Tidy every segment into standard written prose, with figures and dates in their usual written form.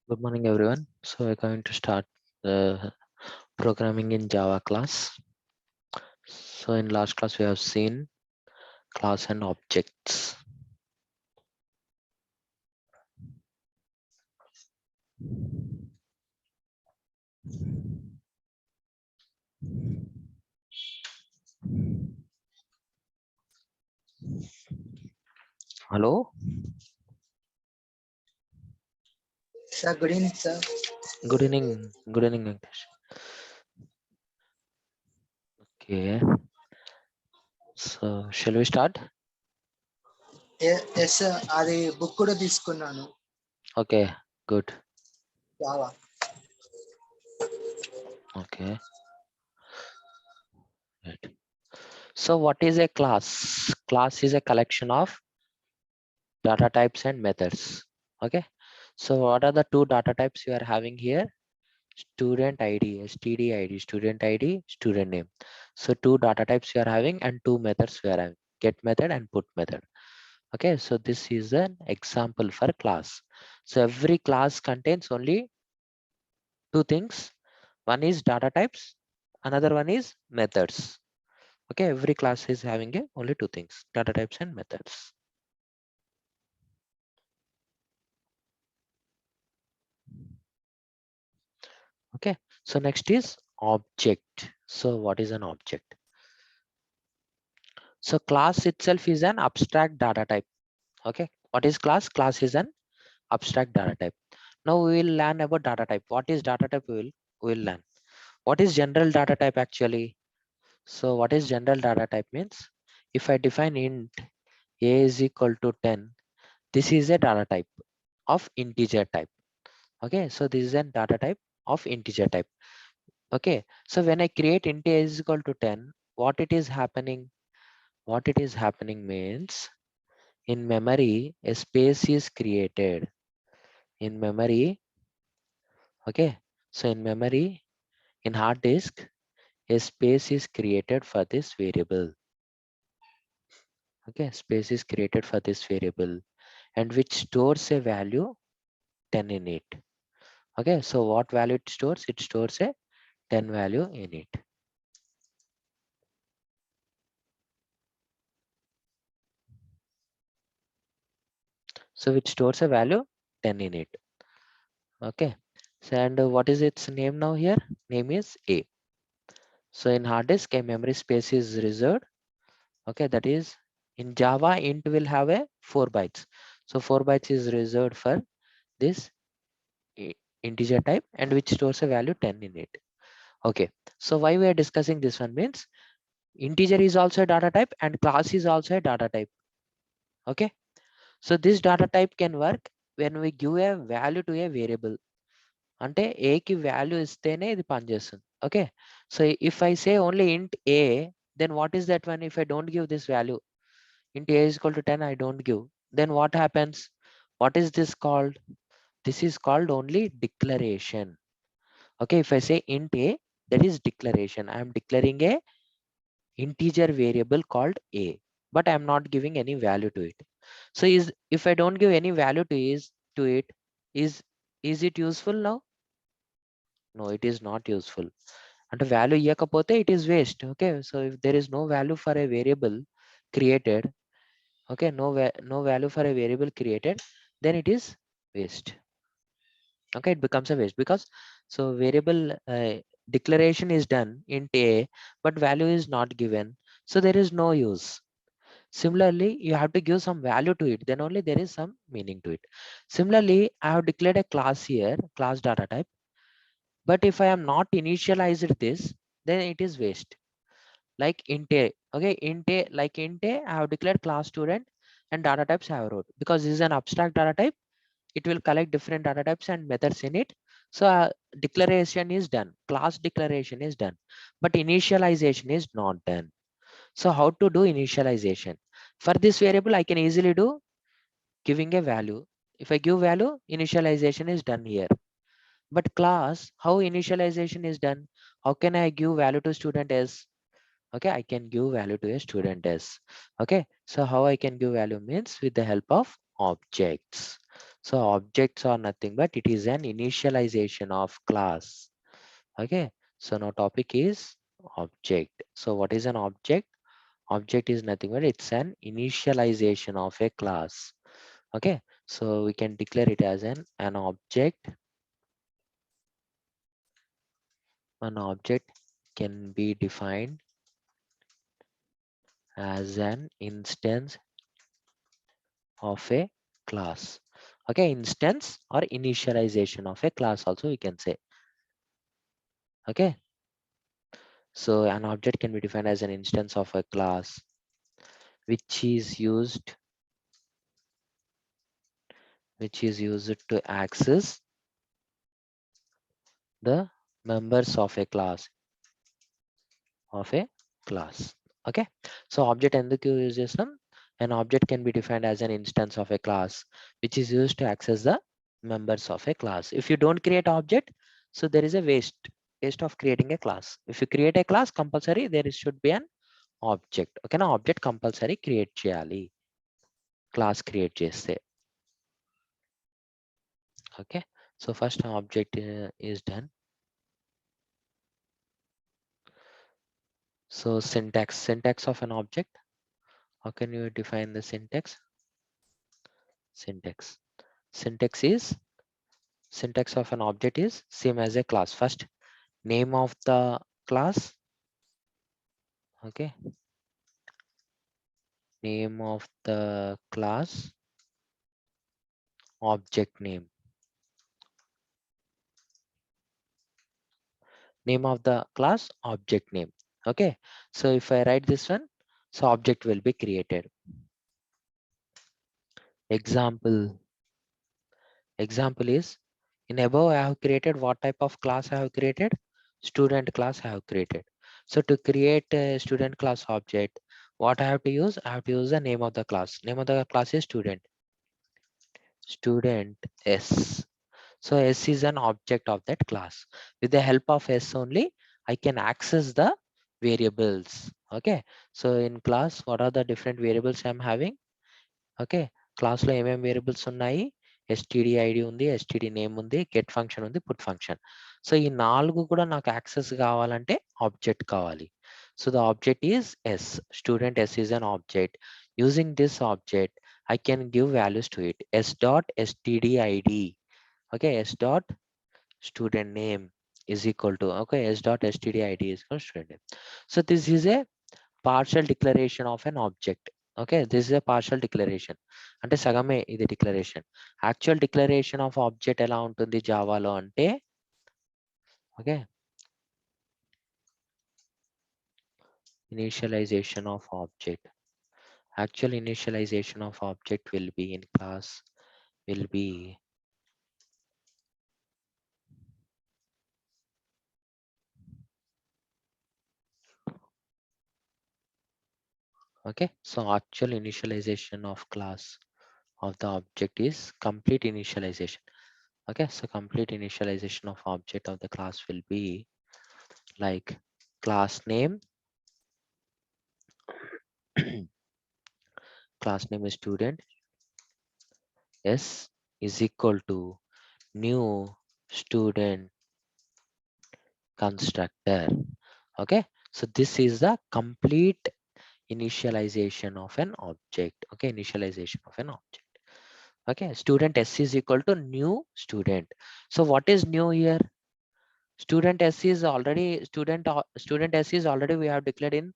Good morning, everyone. So we're going to start the programming in Java class. So in last class, we have seen class and objects. Hello. Sir, good evening, sir. Good evening. Good evening, Venkatesh. Okay. So shall we start? Yes sir అది book కూడా తీసుకున్నాను Okay. Good. Java Okay. Right. So what is a class? Class is a collection of data types and methods. Okay. So what are the two data types you are having here? Student ID, std id, student id, student name. So two data types you are having and two methods we are having, get method and put method. Okay, so this is an example for class. So every class contains only two things. One is data types, another one is methods. Okay, every class is having only two things, data types and methods. Okay, so next is object. So what is an object? So class itself is an abstract data type. Okay, what is class? Class is an abstract data type. Now we will learn about data type. What is data type? We will learn. What is general data type actually? So what is general data type means? If I define int a is equal to 10, this is a data type of integer type. Okay, so this is a data type of integer type. Okay, so when I create int a is equal to 10, what it is happening? What it is happening means in memory a space is created. In memory, okay, so in memory, in hard disk, a space is created for this variable. Okay, space is created for this variable and which stores a value 10 in it. Okay, so what value it stores? It stores a 10 value in it. So it stores a value 10 in it. Okay, so and what is its name now here? Name is A. So in hard disk, a memory space is reserved. Okay, that is in Java, int will have a 4 bytes. So 4 bytes is reserved for this integer type and which stores a value 10 in it. Okay, so why we are discussing this one means integer is also a data type and class is also a data type. Okay, so this data type can work when we give a value to a variable. అంటే a కి value ఇస్తేనే ఇది పనిచేస్తుంది. Okay, so if I say only int a, then what is that one? If I don't give this value, int a is equal to 10, I don't give, then what happens? What is this called? This is called only declaration. Okay, if I say int a, that is declaration. I am declaring a integer variable called a, but I am not giving any value to it. So is if I don't give any value to it, is it useful now? No, it is not useful. అంటే value ఇవ్వకపోతే it is waste. Okay, so if there is no value for a variable created, okay, no value for a variable created, then it is waste. Okay, it becomes a waste because so variable declaration is done int a, but value is not given, so there is no use. Similarly, you have to give some value to it, then only there is some meaning to it. Similarly, I have declared a class here, class data type, but if I am not initialized this, then it is waste. Like int a, okay, int a, like int a, I have declared class student and data types I have wrote because this is an abstract data type. It will collect different data types and methods in it. So declaration is done, class declaration is done, but initialization is not done. So how to do initialization? For this variable, I can easily do giving a value. If I give value, initialization is done here. But class, how initialization is done? How can I give value to student s? Okay, I can give value to a student s. Okay, so how I can give value means with the help of objects. So objects are nothing but it is an initialization of class. Okay, so now topic is object. So what is an object? Object is nothing but it's an initialization of a class. Okay, so we can declare it as an object. An object can be defined as an instance of a class. Okay, instance or initialization of a class also we can say. Okay, so an object can be defined as an instance of a class which is used to access the members of a class. Okay, so object ఎందుకు use చేస్తాం? An object can be defined as an instance of a class which is used to access the members of a class. If you don't create object, so there is a waste of creating a class. If you create a class, compulsory there should be an object. Okay, నా object compulsory create చేయాలి class create చేస్తే. Okay, so first object is done. So syntax of an object. How can you define the syntax? Syntax syntax of an object is same as a class. First, name of the class. Okay, name of the class, object name. Name of the class, object name. Okay, so if I write this one, so object will be created. Example is in above I have created what type of class I have created? Student class I have created. So to create a student class object, what I have to use? I have to use the name of the class. Name of the class is student S. So S is an object of that class. With the help of S only, I can access the variables. Okay. So in class, what are the different variables I'm having? Okay, క్లాస్లో ఏమేమి variables ఉన్నాయి? STD ID ఉంది, STD name ఉంది, get function ఉంది, put function. So ఈ 4 కూడా నాకు access కావాలంటే ఆబ్జెక్ట్ కావాలి. So the object is S. Student S is an object. Using this object I can give values to it. S dot stdid. Okay, S dot student name is equal to, okay, S dot stdid is equal to student name. So this is a partial declaration of an object. Okay, this is a partial declaration. అంటే సగమే ఇది declaration. Actual declaration of object ఎలా ఉంటుంది జావాలో అంటే, okay, initialization of object. Actual initialization of object will be in class will be okay. So actual initialization of class of the object is complete initialization. Okay, so complete initialization of object of the class will be like class name. Class name is student. S is equal to new student constructor. Okay, so this is the complete initialization of an object. Okay, initialization of an object. Okay, student S is equal to new student. So what is new here? Student S is already student S is already we have declared in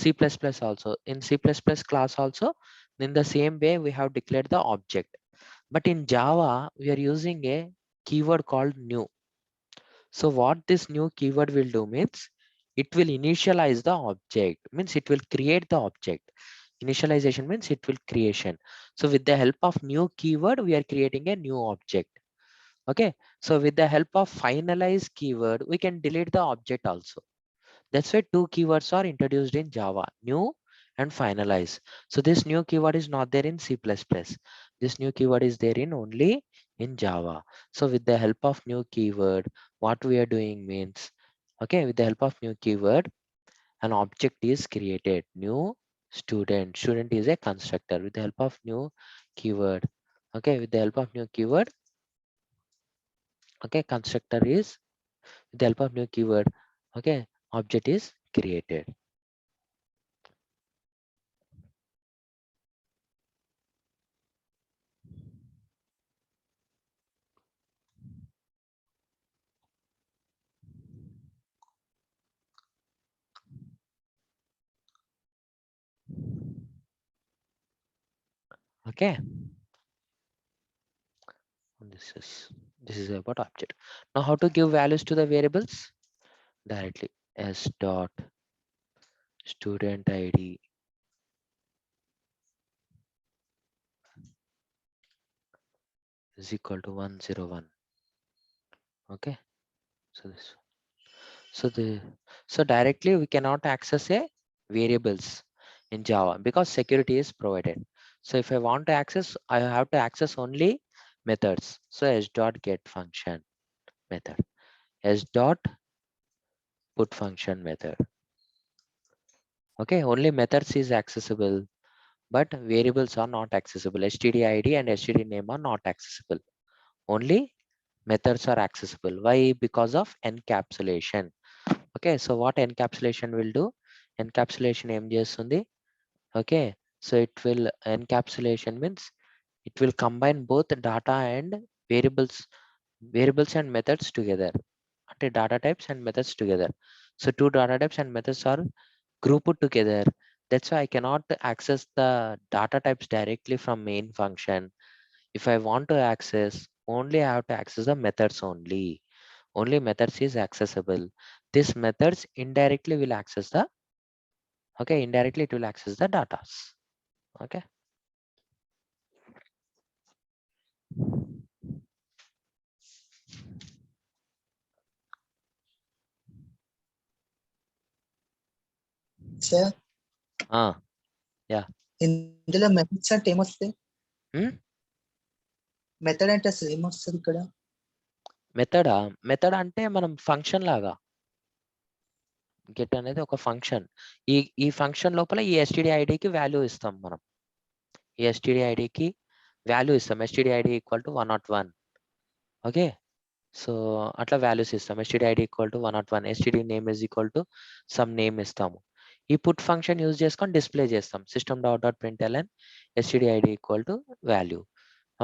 C++ also. In C++ class also, in the same way we have declared the object. But in Java, we are using a keyword called new. So what this new keyword will do means it will initialize the object, means it will create the object. Initialization means it will creation. So with the help of new keyword, we are creating a new object. Okay. So with the help of finalize keyword, we can delete the object also. That's why two keywords are introduced in Java, new and finalize. So this new keyword is not there in C++. This new keyword is there in only in Java. So with the help of new keyword, what we are doing means, okay, with the help of new keyword, an object is created. New student. Student is a constructor. With the help of new keyword, Okay, with the help of new keyword, okay, constructor is with the help of new keyword, okay, object is created. Okay, this is about object. Now how to give values to the variables? Directly s dot student id is equal to 101. Okay, so this, so the, so directly we cannot access a variables in Java because security is provided. So if I want to access, I have to access only methods. So s dot get function method, s dot put function method. Okay, only methods is accessible, but variables are not accessible. stdid and std name are not accessible. Only methods are accessible. Why? Because of encapsulation. Okay, so what encapsulation will do? Encapsulation ఏం చేస్తుంది? Okay, so it will encapsulation means it will combine both data and variables and methods together. అంటే data types and methods together. So two data types and methods are grouped together. That's why I cannot access the data types directly from main function. If I want to access, only I have to access the methods only. Only methods is accessible. This methods indirectly will access the, okay, indirectly it will access the data. Okay. Sir Yeah. ఇందులో methods అంటే ఏమొస్తాయి? Hmm? Method అంటే అసలు ఏమొస్తుంది ఇక్కడ? Method అంటే మనం function లాగా, గెట్ అనేది ఒక ఫంక్షన్. ఈ ఫంక్షన్ లోపల ఈ ఎస్టిడి ఐడికి వాల్యూ ఇస్తాం మనం. ఈ ఎస్టిడి ఐడికి వాల్యూ ఇస్తాం. STD ID equal to 101. Okay, so అట్లా వాల్యూస్ ఇస్తాం. STD ID equal to 101, STD name is equal to some name ఇస్తాము. ఈ పుట్ ఫంక్షన్ యూజ్ చేసుకొని డిస్ప్లే చేస్తాం. System dot dot println STD ID equal to value.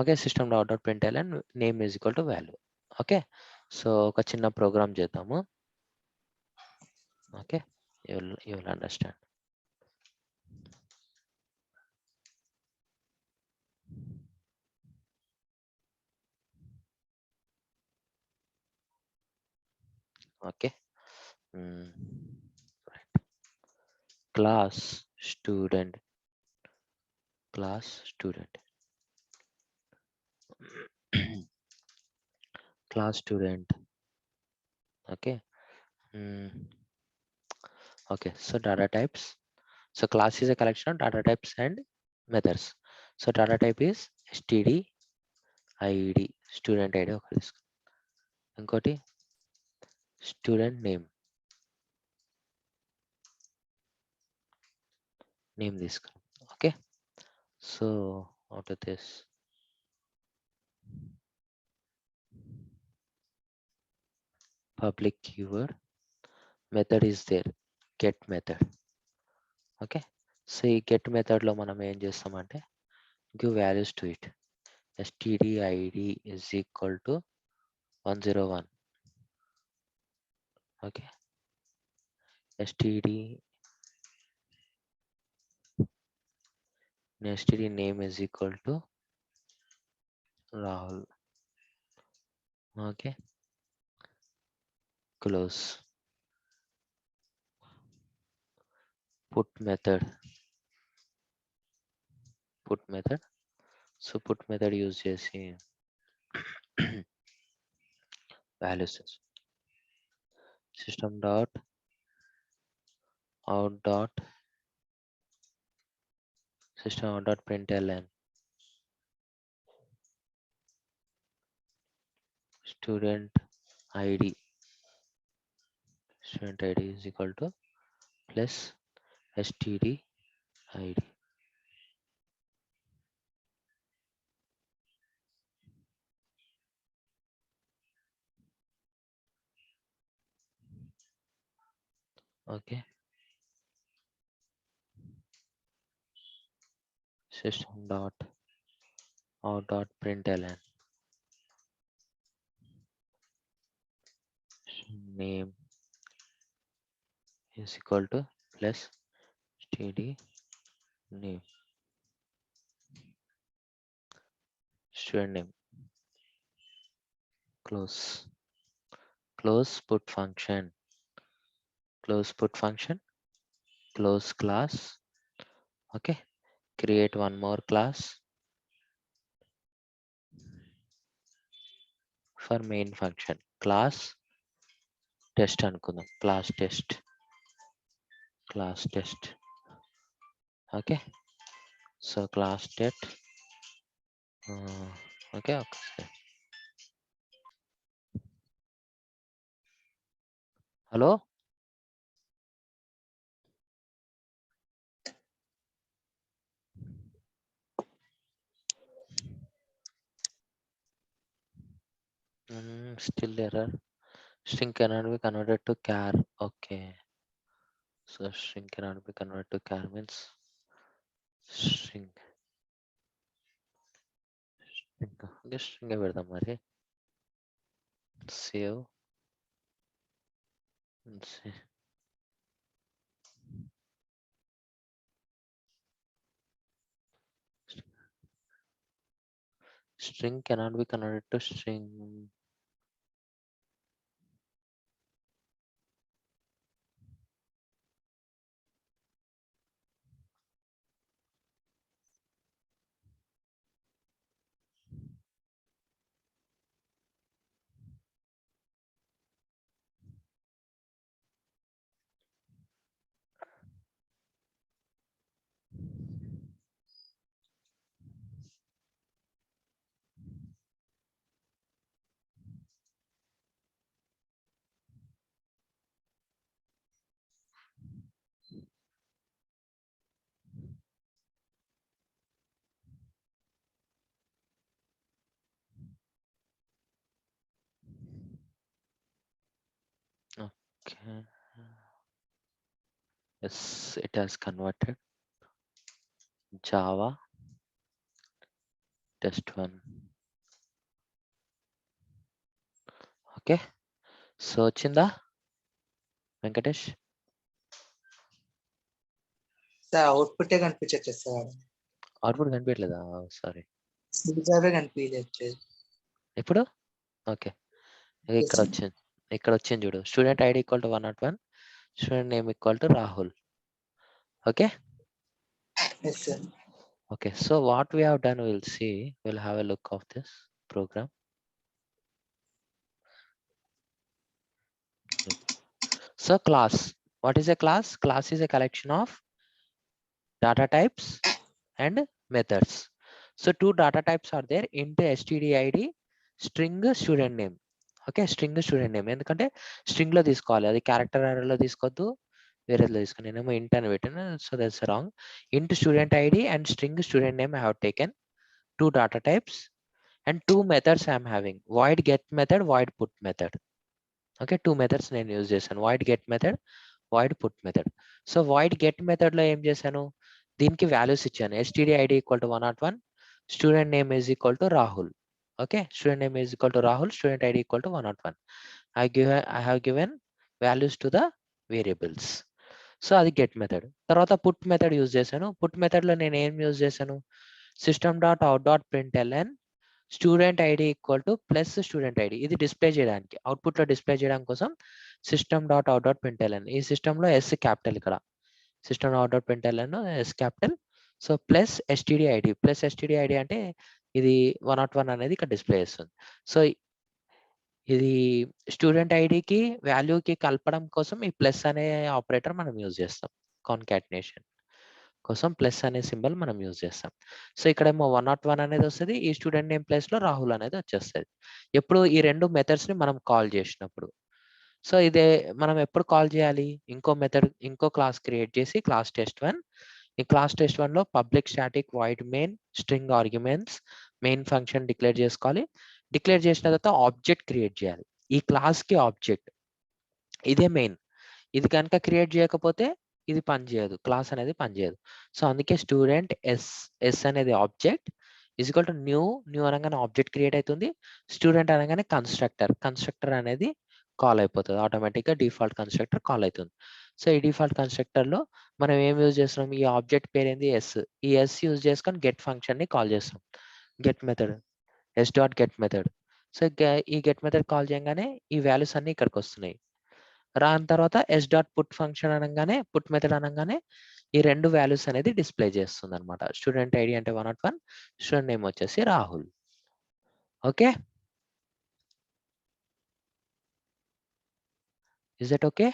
Okay, system dot dot println name is equal to value. Okay, so ఒక చిన్న programme చేద్దాము. Okay, you will understand. Okay. Right. Class student, class student, class student. Okay. Okay, so data types. So class is a collection of data types and methods. So data type is std id, student id ఒకటి తీసుకో. ఇంకోటి student name, name తీసుకో. Okay, so out of this public keyword method is there, get method. Okay, so ఈ get method లో మనం ఏం చేస్తామంటే give values to it. std id is equal to 101. Okay, std name is equal to Rahul. Okay, close. Put method, so put method use చేసి values system dot out dot system out dot println student id is equal to plus std id. Okay, system dot out dot println name is equal to plus std name, student name, close put function, close class. Okay, create one more class for main function, class test అనుకుందాం, class test. Okay, so class test. Okay, hello. Still error. String cannot be converted to char. Okay, so string cannot be converted to char means string. Okay, string పెడదాం మరి. Save and see. String cannot be converted to string. Okay, yes, it has converted. Java test one. Okay, so వచ్చిందా Venkatesh? Sir output కనిపించట్లేదు sir. Output కనిపించలేదా? Sorry, సిజావే కనిపించలేదు. ఇప్పుడు okay, ఇక్కడ వచ్చింది, చూడు, student ID equal to 101, student name equal to Rahul. Okay, yes sir. okay, so what we have done, we'll see, we'll have a look of this program. So class, what is a class? Class is a collection of data types and methods. So two data types are there, int stdid, string student name. Okay, string student name, ఎందుకంటే string లో తీసుకోవాలి, అది character అరేలో తీసుకోవద్దు, వేరేలో తీసుకుని, నేనేమో ఇంట్ అని పెట్టాను, so that's wrong. int student id and string student name I have taken, two data types and two methods I am having, void get method, void put method. Okay, two methods నేను use చేశాను, void get method, void put method. So void get method లో ఏం చేశాను, దీనికి values ఇచ్చాను, stdid equal to 101, student name is equal to Rahul. Okay, student name is equal to Rahul, student ID equal to 101. I have given values to the variables. So అది get method. తర్వాత put method use చేశాను, put method లో నేను ఏం use చేశాను, system dot out dot println student ID equal to plus student ID, ఇది display చేయడానికి, output లో డిస్ప్లే చేయడం కోసం system dot out dot println, ఈ సిస్టమ్ లో ఎస్ క్యాపిటల్, ఇక్కడ system out dot println yes capital. So plus STD ID, plus STD ID అంటే ఇది 101 అనేది ఇక్కడ డిస్ప్లే చేస్తుంది. సో ఇది స్టూడెంట్ ఐడికి వాల్యూకి కలపడం కోసం ఈ ప్లస్ అనే ఆపరేటర్ మనం యూజ్ చేస్తాం, కాన్కాటినేషన్ కోసం ప్లస్ అనే సింబల్ మనం యూజ్ చేస్తాం. సో ఇక్కడేమో 101 అనేది వస్తుంది, ఈ స్టూడెంట్ నేమ్ ప్లేస్ లో రాహుల్ అనేది వచ్చేస్తుంది ఎప్పుడు ఈ రెండు మెథడ్స్ ని మనం కాల్ చేసినప్పుడు. సో ఇదే మనం ఎప్పుడు కాల్ చేయాలి, ఇంకో మెథడ్, ఇంకో క్లాస్ క్రియేట్ చేసి క్లాస్ టెస్ట్1, ఈ క్లాస్ టెస్ట్1 లో public static void main string arguments main function declare చేసుకోవాలి. డిక్లేర్ చేసిన తర్వాత ఆబ్జెక్ట్ క్రియేట్ చేయాలి, ఈ క్లాస్ కి ఆబ్జెక్ట్, ఇదే మెయిన్. ఇది కనుక క్రియేట్ చేయకపోతే ఇది పనిచేయదు, క్లాస్ అనేది పనిచేయదు. సో అందుకే స్టూడెంట్ ఎస్ అనేది object is equal to new అనగానే ఆబ్జెక్ట్ క్రియేట్ అవుతుంది. స్టూడెంట్ అనగానే కన్స్ట్రక్టర్ అనేది కాల్ అయిపోతుంది, ఆటోమేటిక్గా డిఫాల్ట్ కన్స్ట్రక్టర్ కాల్ అవుతుంది. సో ఈ డిఫాల్ట్ కన్స్ట్రక్టర్లో మనం ఏం యూజ్ చేస్తున్నాం, ఈ ఆబ్జెక్ట్ పేరు ఏంది ఎస్, ఈ ఎస్ యూజ్ చేసుకొని గెట్ ఫంక్షన్ని కాల్ చేస్తాం, get method S dot get method. So ఈ గెట్ మెథడ్ కాల్ చేయగానే ఈ వాల్యూస్ అన్ని ఇక్కడికి వస్తున్నాయి. రాని తర్వాత ఎస్ డాట్ పుట్ ఫంక్షన్ అనగానే, పుట్ మెథడ్ అనగానే ఈ రెండు వాల్యూస్ అనేది డిస్ప్లే చేస్తుంది అనమాట. స్టూడెంట్ ఐడి అంటే 101, స్టూడెంట్ నేమ్ వచ్చేసి Rahul. Okay, is that okay?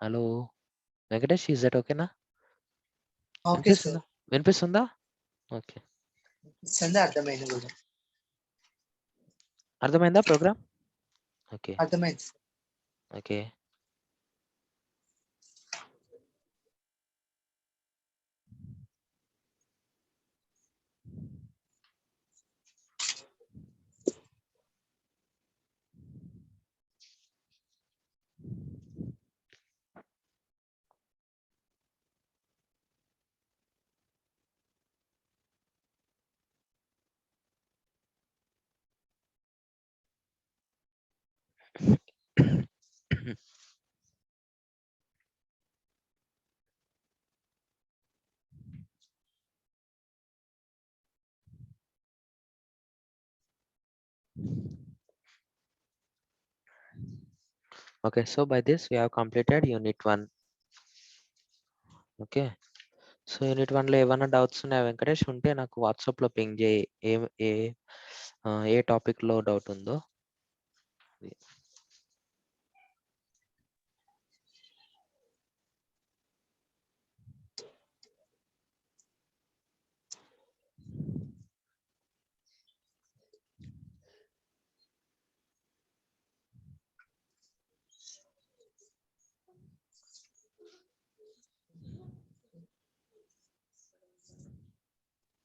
Hello Venkatesh, is that ఓకేనా? Okay sir. వినిపిస్తుందా? ఓకే, సందే అర్థమైంది కూడా. అర్థమైందా ప్రోగ్రామ్? ఓకే అర్థమైంది sir. Okay. Okay, so by this we have completed unit 1. Okay, so unit 1లో ఏమైనా డౌట్స్ ఉన్నాయా వెంకటేష్? ఉంటే నాకు వాట్సాప్లో పింగ్ చేయి, ఏ టాపిక్లో డౌట్ ఉందో.